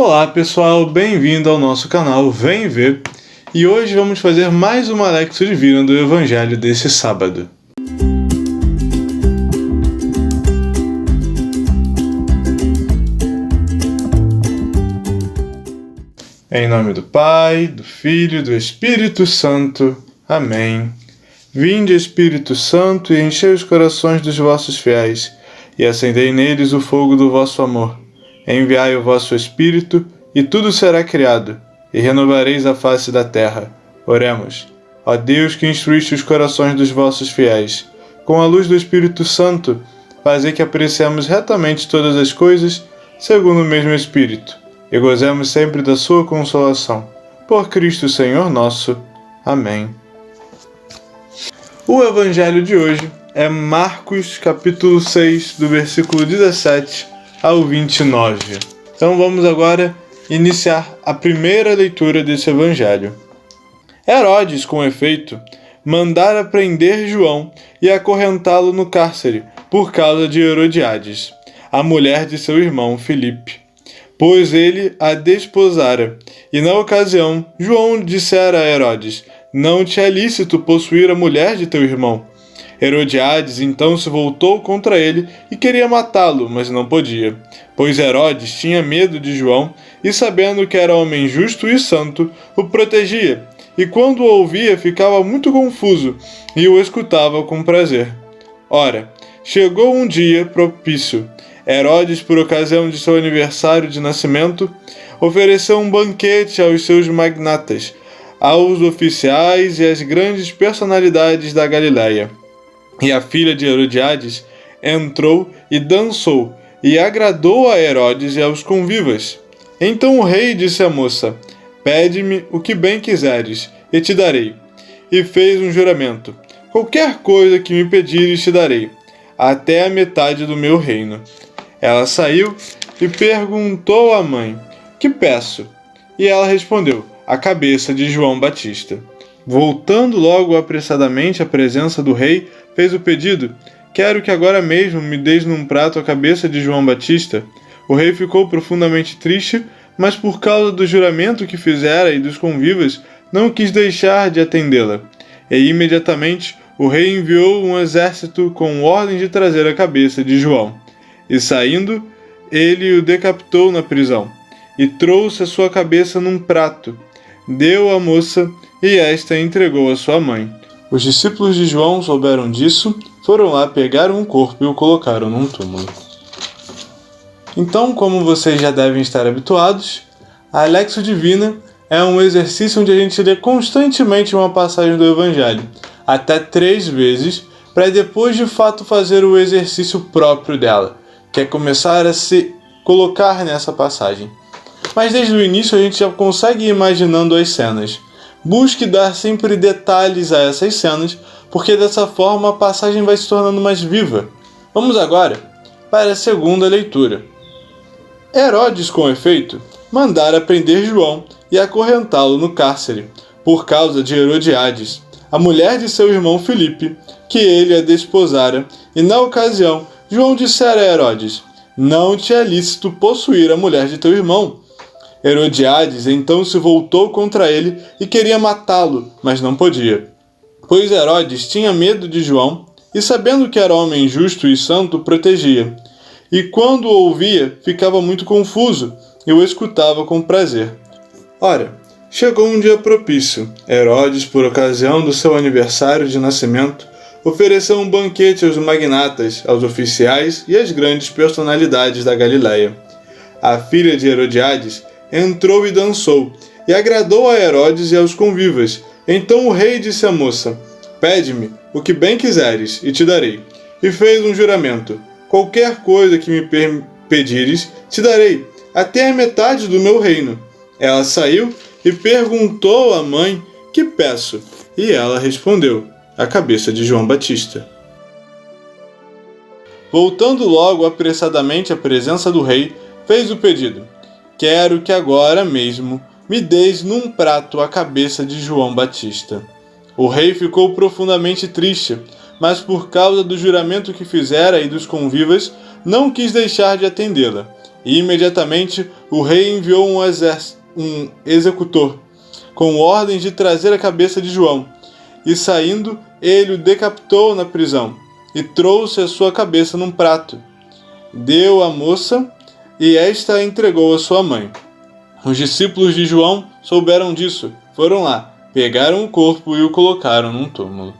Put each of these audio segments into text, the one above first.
Olá pessoal, bem-vindo ao nosso canal Vem Ver, e hoje vamos fazer mais uma Lexio Divina do Evangelho desse sábado. Em nome do Pai, do Filho e do Espírito Santo. Amém. Vinde, Espírito Santo, e enchei os corações dos vossos fiéis, e acendei neles o fogo do vosso amor. Enviai o vosso Espírito, e tudo será criado, e renovareis a face da terra. Oremos. Ó Deus, que instruíste os corações dos vossos fiéis, com a luz do Espírito Santo, fazei que apreciemos retamente todas as coisas, segundo o mesmo Espírito, e gozemos sempre da sua consolação. Por Cristo Senhor nosso. Amém. O Evangelho de hoje é Marcos, capítulo 6, do versículo 17 ao 29. Então vamos agora iniciar a primeira leitura desse Evangelho. Herodes, com efeito, mandara prender João e acorrentá-lo no cárcere por causa de Herodiades, a mulher de seu irmão Filipe, pois ele a desposara. E na ocasião, João dissera a Herodes: não te é lícito possuir a mulher de teu irmão. Herodiades então se voltou contra ele e queria matá-lo, mas não podia, pois Herodes tinha medo de João e, sabendo que era homem justo e santo, o protegia, e quando o ouvia ficava muito confuso e o escutava com prazer. Ora, chegou um dia propício. Herodes, por ocasião de seu aniversário de nascimento, ofereceu um banquete aos seus magnatas, aos oficiais e às grandes personalidades da Galiléia. E a filha de Herodiades entrou e dançou, e agradou a Herodes e aos convivas. Então o rei disse à moça: pede-me o que bem quiseres, e te darei. E fez um juramento: qualquer coisa que me pedires te darei, até a metade do meu reino. Ela saiu e perguntou à mãe: que peço? E ela respondeu: a cabeça de João Batista. Voltando logo apressadamente à presença do rei, fez o pedido: quero que agora mesmo me deis num prato a cabeça de João Batista. O rei ficou profundamente triste, mas por causa do juramento que fizera e dos convivas, não quis deixar de atendê-la. E imediatamente o rei enviou um exército com ordem de trazer a cabeça de João. E saindo, ele o decapitou na prisão, e trouxe a sua cabeça num prato. Deu à moça, e esta entregou à sua mãe. Os discípulos de João souberam disso, foram lá, pegaram o corpo e o colocaram num túmulo. Então, como vocês já devem estar habituados, a Lexio Divina é um exercício onde a gente lê constantemente uma passagem do Evangelho, até 3 vezes, para depois de fato fazer o exercício próprio dela, que é começar a se colocar nessa passagem. Mas desde o início a gente já consegue ir imaginando as cenas. Busque dar sempre detalhes a essas cenas, porque dessa forma a passagem vai se tornando mais viva. Vamos agora para a segunda leitura. Herodes, com efeito, mandara prender João e acorrentá-lo no cárcere, por causa de Herodiades, a mulher de seu irmão Filipe, que ele a desposara, e na ocasião João dissera a Herodes: não te é lícito possuir a mulher de teu irmão. Herodiades então se voltou contra ele e queria matá-lo, mas não podia, pois Herodes tinha medo de João e, sabendo que era homem justo e santo, o protegia. E quando o ouvia, ficava muito confuso e o escutava com prazer. Ora, chegou um dia propício. Herodes, por ocasião do seu aniversário de nascimento, ofereceu um banquete aos magnatas, aos oficiais e às grandes personalidades da Galiléia. A filha de Herodiades entrou e dançou, e agradou a Herodes e aos convivas. Então o rei disse à moça: pede-me o que bem quiseres, e te darei. E fez um juramento: qualquer coisa que me pedires, te darei, até a metade do meu reino. Ela saiu e perguntou à mãe: que peço? E ela respondeu: a cabeça de João Batista. Voltando logo apressadamente à presença do rei, fez o pedido: quero que agora mesmo me deis num prato a cabeça de João Batista. O rei ficou profundamente triste, mas por causa do juramento que fizera e dos convivas, não quis deixar de atendê-la. E imediatamente o rei enviou um executor, com ordens de trazer a cabeça de João. E saindo, ele o decapitou na prisão, e trouxe a sua cabeça num prato. Deu à moça, e esta a entregou à sua mãe. Os discípulos de João souberam disso, foram lá, pegaram o corpo e o colocaram num túmulo.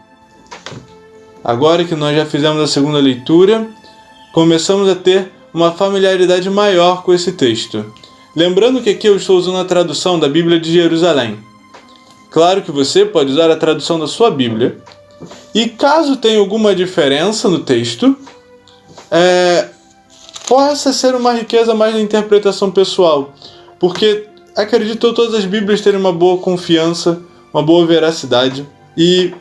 Agora que nós já fizemos a segunda leitura, começamos a ter uma familiaridade maior com esse texto. Lembrando que aqui eu estou usando a tradução da Bíblia de Jerusalém. Claro que você pode usar a tradução da sua Bíblia. E caso tenha alguma diferença no texto, possa ser uma riqueza mais da interpretação pessoal. Porque acredito que todas as Bíblias terem uma boa confiança, uma boa veracidade. E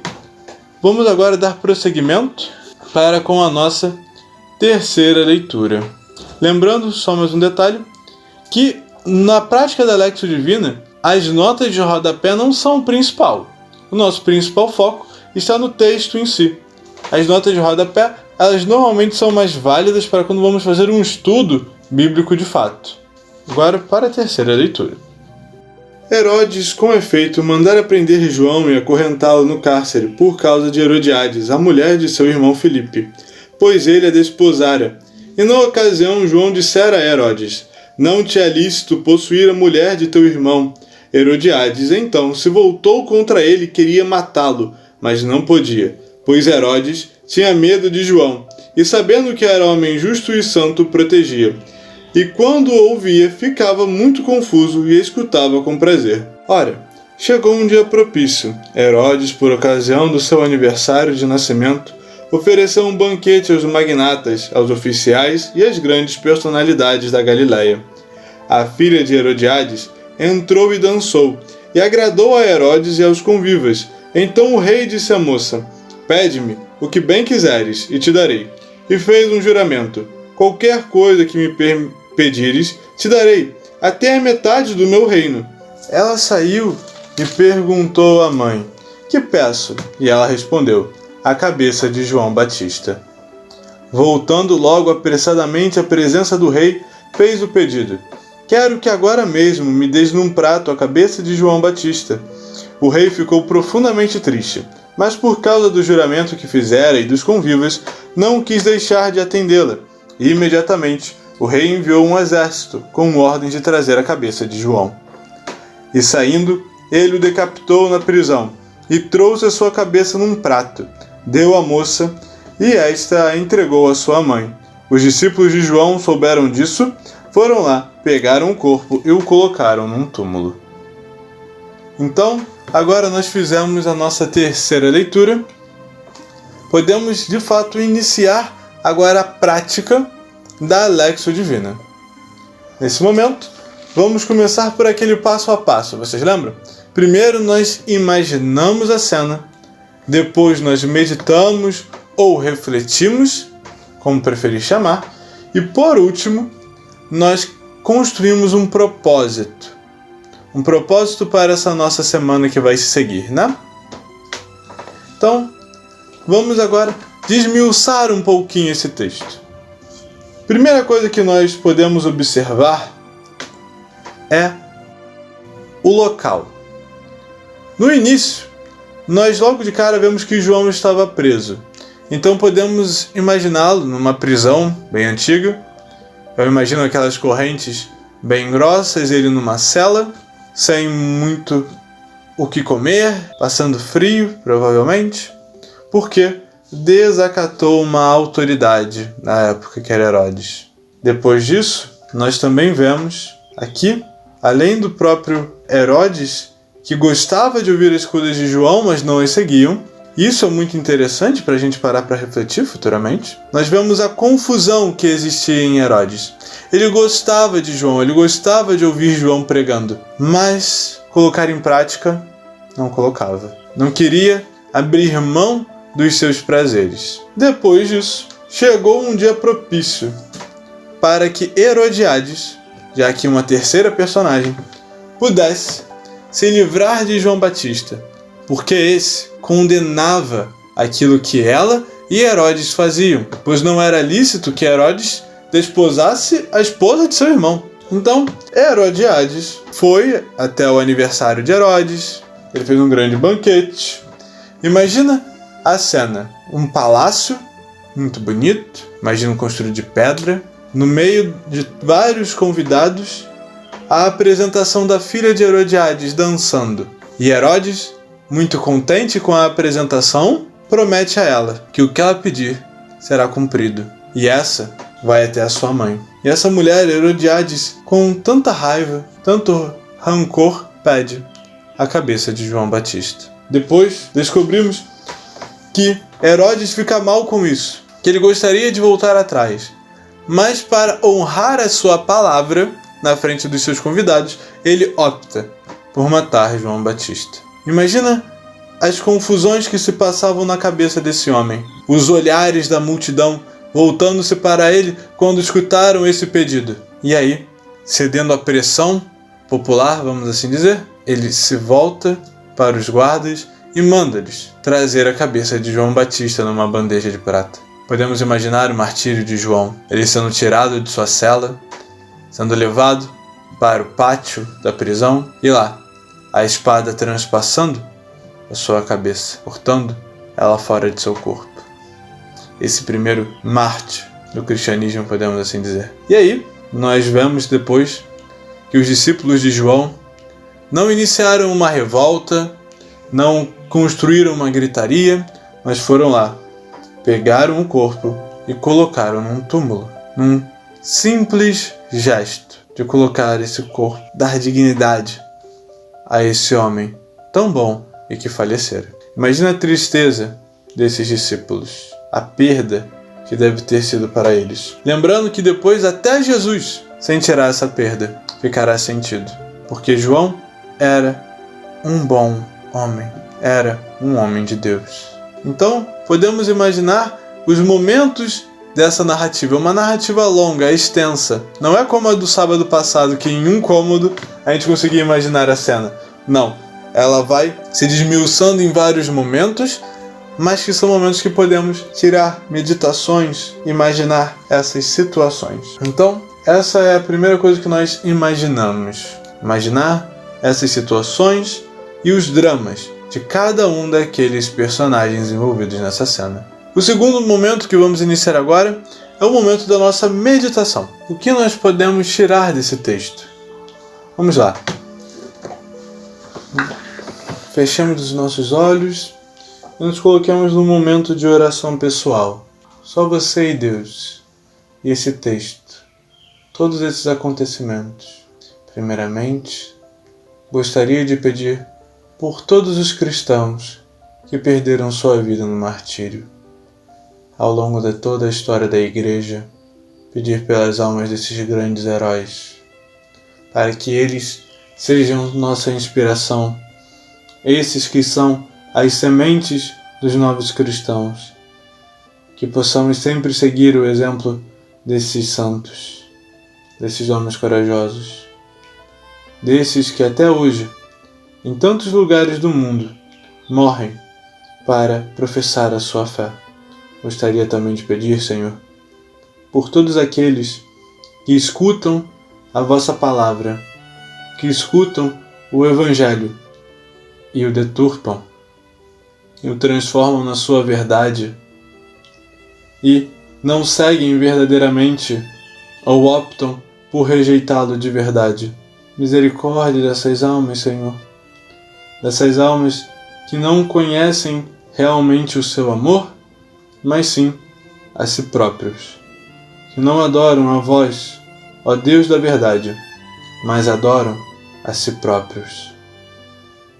vamos agora dar prosseguimento para com a nossa terceira leitura. Lembrando, só mais um detalhe, que na prática da Lexio Divina, as notas de rodapé não são o principal. O nosso principal foco está no texto em si. As notas de rodapé, elas normalmente são mais válidas para quando vamos fazer um estudo bíblico de fato. Agora para a terceira leitura. Herodes, com efeito, mandara prender João e acorrentá-lo no cárcere por causa de Herodiades, a mulher de seu irmão Filipe, pois ele a desposara. E na ocasião João dissera a Herodes: não te é lícito possuir a mulher de teu irmão. Herodiades então se voltou contra ele e queria matá-lo, mas não podia, pois Herodes tinha medo de João, e sabendo que era homem justo e santo, o protegia. E quando o ouvia, ficava muito confuso e escutava com prazer. Ora, chegou um dia propício. Herodes, por ocasião do seu aniversário de nascimento, ofereceu um banquete aos magnatas, aos oficiais e às grandes personalidades da Galiléia. A filha de Herodiades entrou e dançou, e agradou a Herodes e aos convivas. Então o rei disse à moça: pede-me o que bem quiseres, e te darei. E fez um juramento: qualquer coisa que me pedires, te darei, até a metade do meu reino. Ela saiu e perguntou à mãe: que peço? E ela respondeu: a cabeça de João Batista. Voltando logo apressadamente à presença do rei, fez o pedido: quero que agora mesmo me des num prato a cabeça de João Batista. O rei ficou profundamente triste, mas por causa do juramento que fizera e dos convivas, não quis deixar de atendê-la. E imediatamente o rei enviou um exército com ordem de trazer a cabeça de João. E saindo, ele o decapitou na prisão, e trouxe a sua cabeça num prato, deu à moça, e esta a entregou à sua mãe. Os discípulos de João souberam disso, foram lá, pegaram o corpo e o colocaram num túmulo. Então, agora nós fizemos a nossa terceira leitura. Podemos, de fato, iniciar agora a prática da Lexio Divina. Nesse momento, vamos começar por aquele passo a passo, vocês lembram? Primeiro nós imaginamos a cena, depois nós meditamos ou refletimos, como preferir chamar, e por último, nós construímos um propósito. Um propósito para essa nossa semana que vai se seguir, né? Então, vamos agora desmiuçar um pouquinho esse texto. Primeira coisa que nós podemos observar é o local. No início, nós logo de cara vemos que João estava preso. Então podemos imaginá-lo numa prisão bem antiga. Eu imagino aquelas correntes bem grossas, ele numa cela, sem muito o que comer, passando frio, provavelmente, porque desacatou uma autoridade na época que era Herodes. Depois disso, nós também vemos aqui, além do próprio Herodes, que gostava de ouvir as coisas de João, mas não as seguiam. Isso é muito interessante para a gente parar para refletir futuramente. Nós vemos a confusão que existia em Herodes. Ele gostava de João, ele gostava de ouvir João pregando, mas colocar em prática não colocava. Não queria abrir mão dos seus prazeres. Depois disso, chegou um dia propício para que Herodiades, já que uma terceira personagem, pudesse se livrar de João Batista, porque esse condenava aquilo que ela e Herodes faziam, pois não era lícito que Herodes desposasse a esposa de seu irmão. Então, Herodias foi até o aniversário de Herodes, ele fez um grande banquete. Imagina a cena, um palácio muito bonito, imagina construído de pedra, no meio de vários convidados, a apresentação da filha de Herodias dançando. E Herodes, muito contente com a apresentação, promete a ela que o que ela pedir será cumprido. E essa vai até a sua mãe. E essa mulher, Herodias, com tanta raiva, tanto rancor, pede a cabeça de João Batista. Depois descobrimos que Herodes fica mal com isso, que ele gostaria de voltar atrás. Mas para honrar a sua palavra, na frente dos seus convidados, ele opta por matar João Batista. Imagina as confusões que se passavam na cabeça desse homem. Os olhares da multidão voltando-se para ele quando escutaram esse pedido. E aí, cedendo à pressão popular, vamos assim dizer, ele se volta para os guardas e manda-lhes trazer a cabeça de João Batista numa bandeja de prata. Podemos imaginar o martírio de João, ele sendo tirado de sua cela, sendo levado para o pátio da prisão e lá, a espada transpassando a sua cabeça, cortando ela fora de seu corpo. Esse primeiro mártir do cristianismo, podemos assim dizer. E aí, nós vemos depois que os discípulos de João não iniciaram uma revolta, não construíram uma gritaria, mas foram lá, pegaram o corpo e colocaram num túmulo, num simples gesto de colocar esse corpo, dar dignidade a esse homem tão bom e que falecera. Imagina a tristeza desses discípulos, a perda que deve ter sido para eles. Lembrando que depois até Jesus sentirá essa perda, ficará sentido, porque João era um bom homem, era um homem de Deus. Então, podemos imaginar os momentos dessa narrativa. É uma narrativa longa, extensa. Não é como a do sábado passado, que em um cômodo a gente conseguia imaginar a cena. Não. Ela vai se desmiuçando em vários momentos, mas que são momentos que podemos tirar meditações, imaginar essas situações. Então, essa é a primeira coisa que nós imaginamos. Imaginar essas situações e os dramas de cada um daqueles personagens envolvidos nessa cena. O segundo momento que vamos iniciar agora é o momento da nossa meditação. O que nós podemos tirar desse texto? Vamos lá. Fechamos os nossos olhos e nos coloquemos num momento de oração pessoal. Só você e Deus. E esse texto. Todos esses acontecimentos. Primeiramente, gostaria de pedir por todos os cristãos que perderam sua vida no martírio. Ao longo de toda a história da Igreja, pedir pelas almas desses grandes heróis, para que eles sejam nossa inspiração, esses que são as sementes dos novos cristãos, que possamos sempre seguir o exemplo desses santos, desses homens corajosos, desses que até hoje, em tantos lugares do mundo, morrem para professar a sua fé. Gostaria também de pedir, Senhor, por todos aqueles que escutam a vossa palavra, que escutam o Evangelho e o deturpam, e o transformam na sua verdade, e não seguem verdadeiramente ou optam por rejeitá-lo de verdade. Misericórdia dessas almas, Senhor, dessas almas que não conhecem realmente o seu amor, mas sim a si próprios, que não adoram a vós, ó Deus da verdade, mas adoram a si próprios.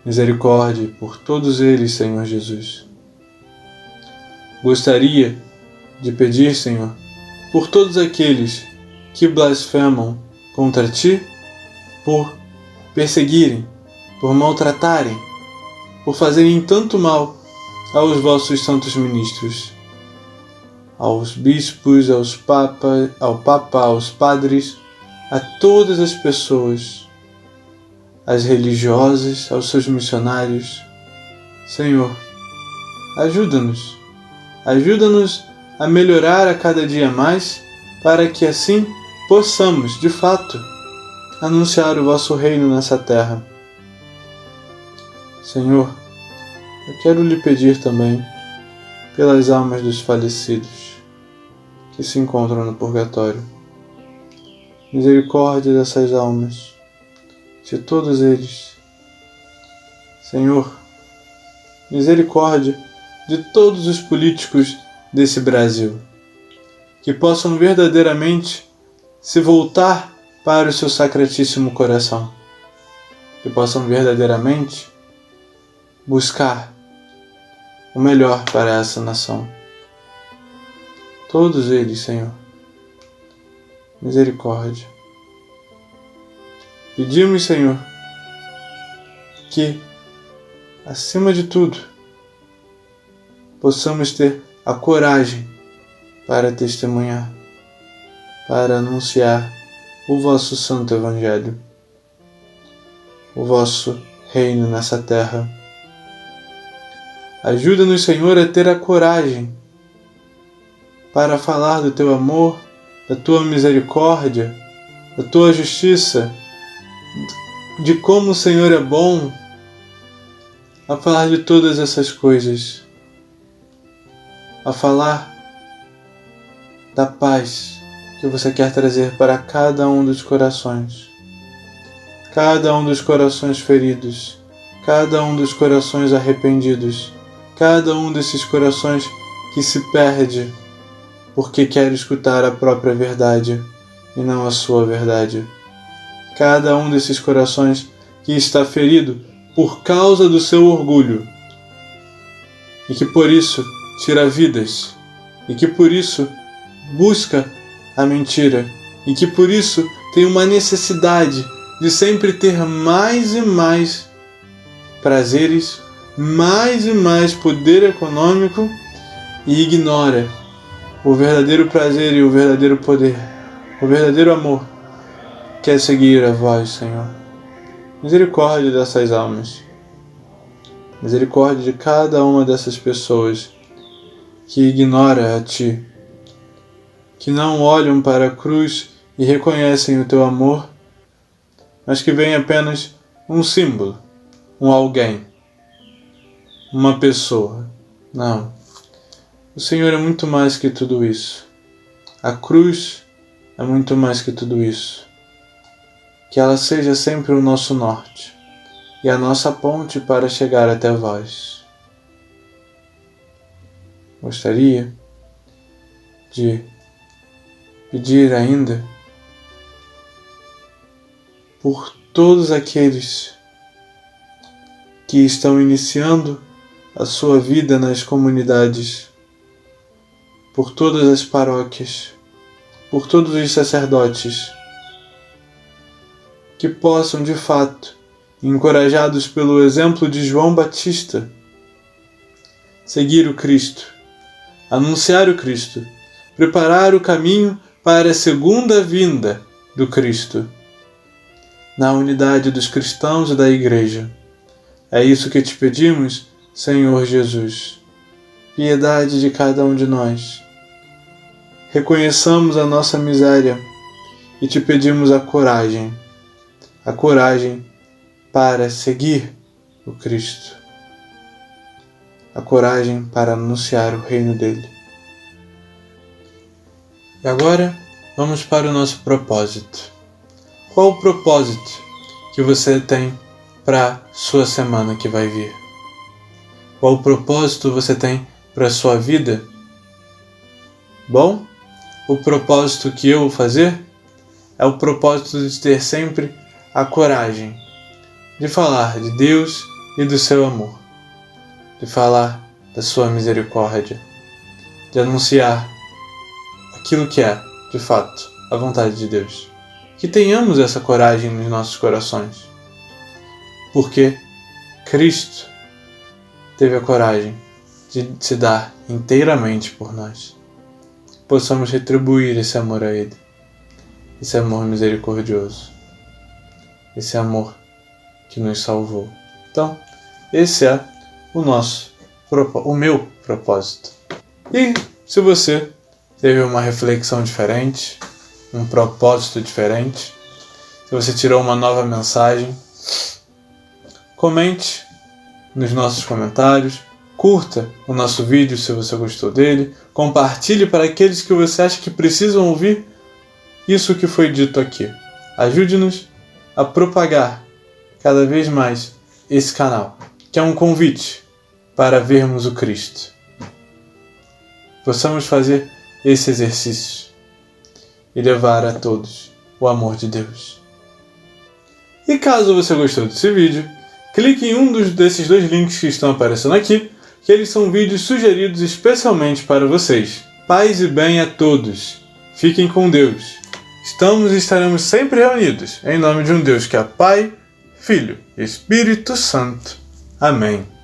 Misericórdia por todos eles, Senhor Jesus. Gostaria de pedir, Senhor, por todos aqueles que blasfemam contra Ti, por perseguirem, por maltratarem, por fazerem tanto mal aos vossos santos ministros, aos bispos, ao Papa, aos padres, a todas as pessoas, às religiosas, aos seus missionários. Senhor, ajuda-nos a melhorar a cada dia mais para que assim possamos, de fato, anunciar o vosso reino nessa terra. Senhor, eu quero lhe pedir também pelas almas dos falecidos que se encontram no purgatório. Misericórdia dessas almas, de todos eles. Senhor, misericórdia de todos os políticos desse Brasil, que possam verdadeiramente se voltar para o seu sacratíssimo coração, que possam verdadeiramente buscar o melhor para essa nação. Todos eles, Senhor, misericórdia. Pedimos, Senhor, que, acima de tudo, possamos ter a coragem para testemunhar, para anunciar o vosso santo Evangelho, o vosso reino nessa terra. Ajuda-nos, Senhor, a ter a coragem para falar do teu amor, da tua misericórdia, da tua justiça, de como o Senhor é bom, a falar de todas essas coisas, a falar da paz que você quer trazer para cada um dos corações feridos, cada um dos corações arrependidos, cada um desses corações que se perde porque quer escutar a própria verdade e não a sua verdade. Cada um desses corações que está ferido por causa do seu orgulho e que por isso tira vidas e que por isso busca a mentira e que por isso tem uma necessidade de sempre ter mais e mais prazeres, mais e mais poder econômico e ignora o verdadeiro prazer e o verdadeiro poder, o verdadeiro amor, que é seguir a vós, Senhor. Misericórdia dessas almas, misericórdia de cada uma dessas pessoas que ignora a Ti, que não olham para a cruz e reconhecem o Teu amor, mas que veem apenas um símbolo, um alguém, uma pessoa. Não. O Senhor é muito mais que tudo isso. A cruz é muito mais que tudo isso. Que ela seja sempre o nosso norte e a nossa ponte para chegar até vós. Gostaria de pedir ainda por todos aqueles que estão iniciando a sua vida nas comunidades, por todas as paróquias, por todos os sacerdotes, que possam de fato, encorajados pelo exemplo de João Batista, seguir o Cristo, anunciar o Cristo, preparar o caminho para a segunda vinda do Cristo, na unidade dos cristãos e da Igreja. É isso que te pedimos, Senhor Jesus. Piedade de cada um de nós. Reconheçamos a nossa miséria e te pedimos a coragem para seguir o Cristo, a coragem para anunciar o reino dele. E agora vamos para o nosso propósito. Qual o propósito que você tem para a sua semana que vai vir? Qual o propósito você tem para a sua vida? Bom, o propósito que eu vou fazer é o propósito de ter sempre a coragem de falar de Deus e do seu amor, de falar da sua misericórdia, de anunciar aquilo que é, de fato, a vontade de Deus. Que tenhamos essa coragem nos nossos corações, porque Cristo teve a coragem de se dar inteiramente por nós. Possamos retribuir esse amor a Ele, esse amor misericordioso, esse amor que nos salvou. Então, esse é o meu propósito. E se você teve uma reflexão diferente, um propósito diferente, se você tirou uma nova mensagem, comente nos nossos comentários, curta o nosso vídeo se você gostou dele, compartilhe para aqueles que você acha que precisam ouvir isso que foi dito aqui. Ajude-nos a propagar cada vez mais esse canal, que é um convite para vermos o Cristo. Possamos fazer esse exercício e levar a todos o amor de Deus. E caso você gostou desse vídeo, clique em um desses 2 links que estão aparecendo aqui, que eles são vídeos sugeridos especialmente para vocês. Paz e bem a todos. Fiquem com Deus. Estamos e estaremos sempre reunidos, em nome de um Deus que é Pai, Filho e Espírito Santo. Amém.